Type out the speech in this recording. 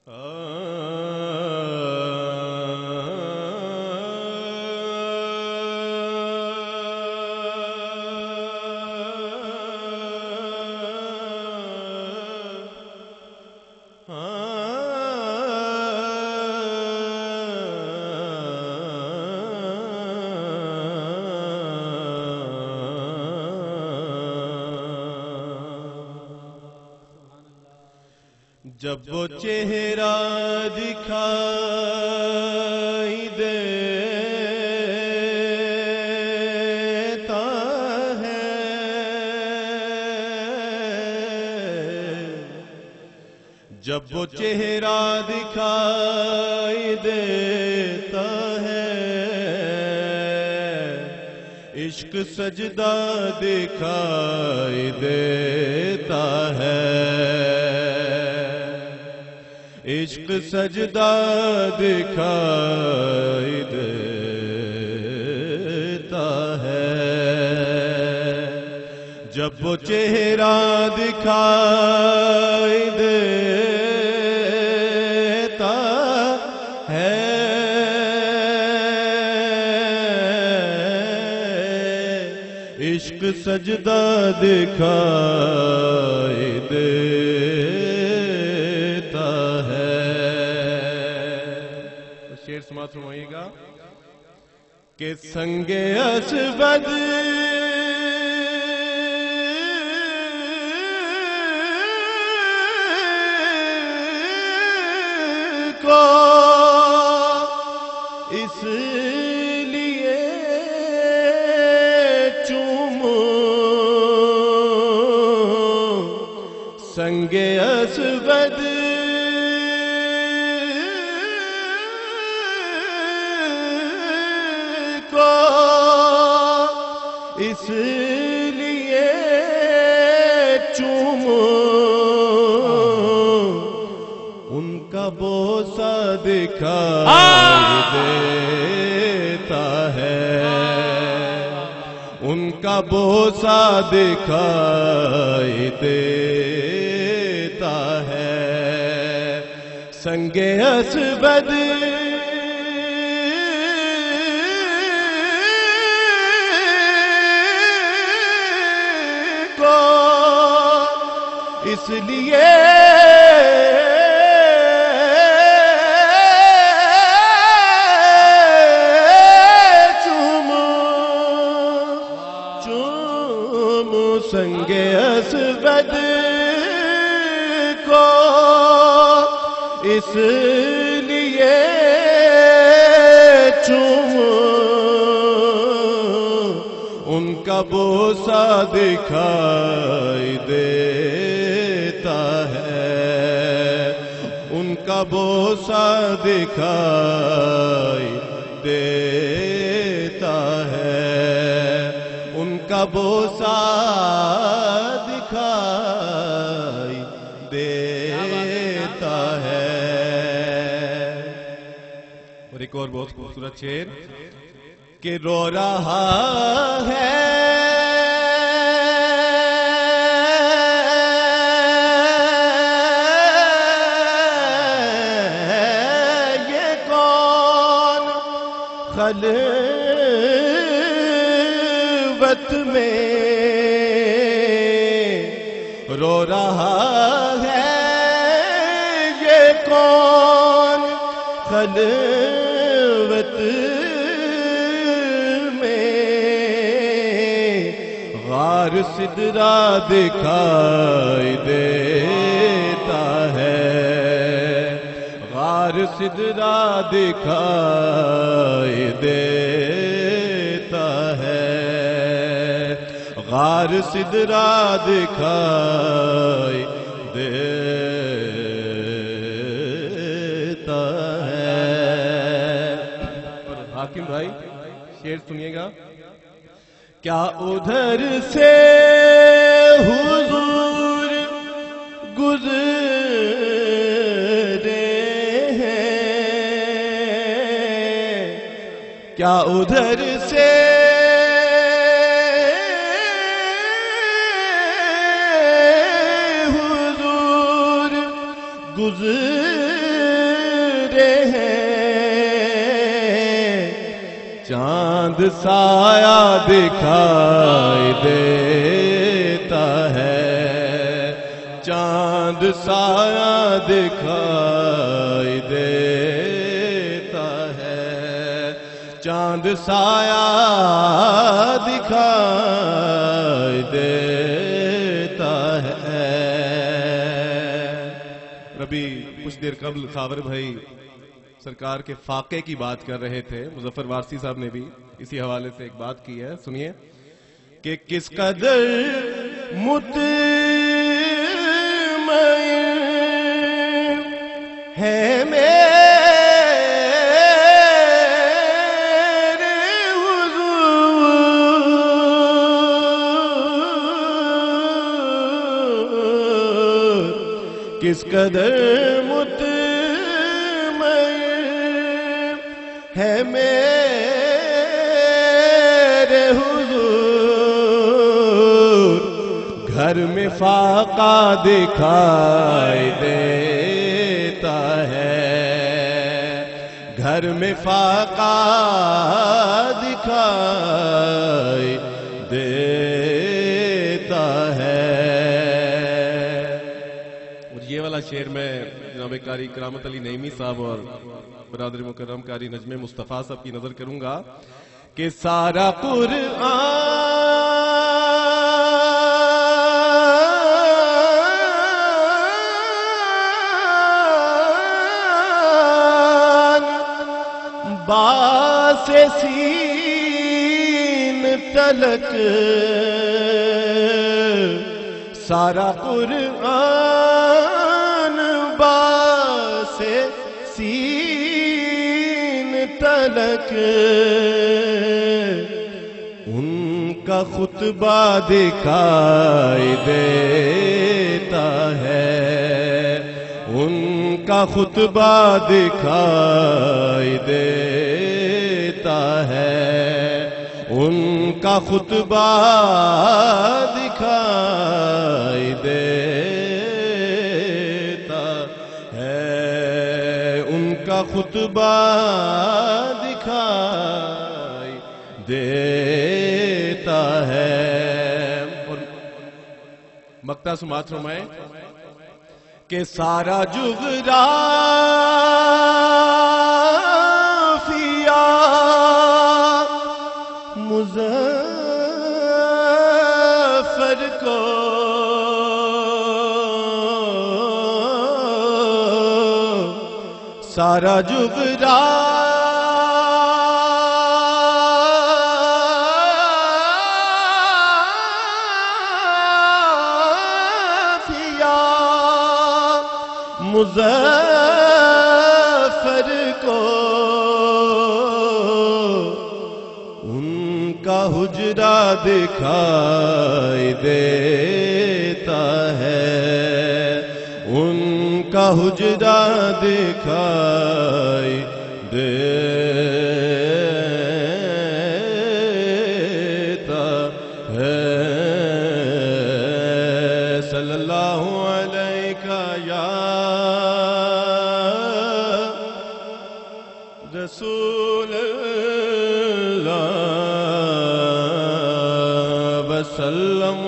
جب وہ چہرہ دکھائی دیتا ہے، جب وہ چہرہ دکھائی دیتا ہے، عشق سجدہ دکھائی دیتا ہے، عشق سجدہ دکھائی دیتا ہے، جب وہ چہرہ دکھائی دیتا ہے، عشق سجدہ دکھائی دیتا ہے۔ شعر سماعت فرمائیے گا کہ سنگ اسود کو اس لیے چوموں، سنگ اسود کو اس لیے چوموں، ان کا بوسہ دکھائی دیتا ہے، ان کا بوسہ دکھائی دیتا ہے، سنگ اسود کو اس لیے سنگ اسود کو اس لیے چوموں، ان کا بوسہ دکھائی دیتا ہے، ان کا بوسہ دکھائی دیتا ہے، ان کا بوسہ دکھائی دیتا ہے۔ اور ایک اور بہت خوبصورت شعر کہ رو رہا ہے یہ کون خلوت میں، رو رہا ہے یہ کون خلوت میں، غار سدرا دکھائی دیتا ہے، غار سدرا دکھائی دیتا ہے، غار سدرا دکھائی دیتا ہے۔ اور حاکم بھائی شعر سنیے گا، کیا ادھر سے حضور گزرے ہیں، کیا ادھر سے حضور گزرے چاند سایہ دکھائی دیتا ہے، چاند سایہ دکھائی دیتا ہے، چاند سایہ دکھائی دیتا ہے۔ ابھی کچھ دیر قبل خاور بھائی سرکار کے فاقے کی بات کر رہے تھے، مظفر وارسی صاحب نے بھی اسی حوالے سے ایک بات کی ہے، سنیے کہ کس قدر مطمئن ہے میرے حضور، کس قدر ہے میرے حضور، گھر میں فاقہ دکھائی دیتا ہے، گھر میں فاقہ دکھائی دیتا ہے۔ اور یہ والا شعر میں جناب قاری کرامت علی نعیمی صاحب اور برادر مکرم قاری نجم مصطفیٰ صاحب کی نظر کروں گا کہ سارا قرآن باس سین تلک، سارا قرآن باس سین تلک ان کا خطبہ دکھائی دیتا ہے، ان کا خطبہ دکھائی دیتا ہے، ان کا خطبہ دکھائی دیتا ہے، ان کا خطبہ دکھائی دیتا ہے۔ اور مقطع سماعت فرمائیں کہ سارا جغرافیہ مظفر کو سارا جغرافیہ مظفر کو ان کا حجرہ دکھائی دیتا ہے، ان کا حجرہ دکھائی دیتا ہے۔ صلی اللہ علیہ یا رسول اللہ وسلم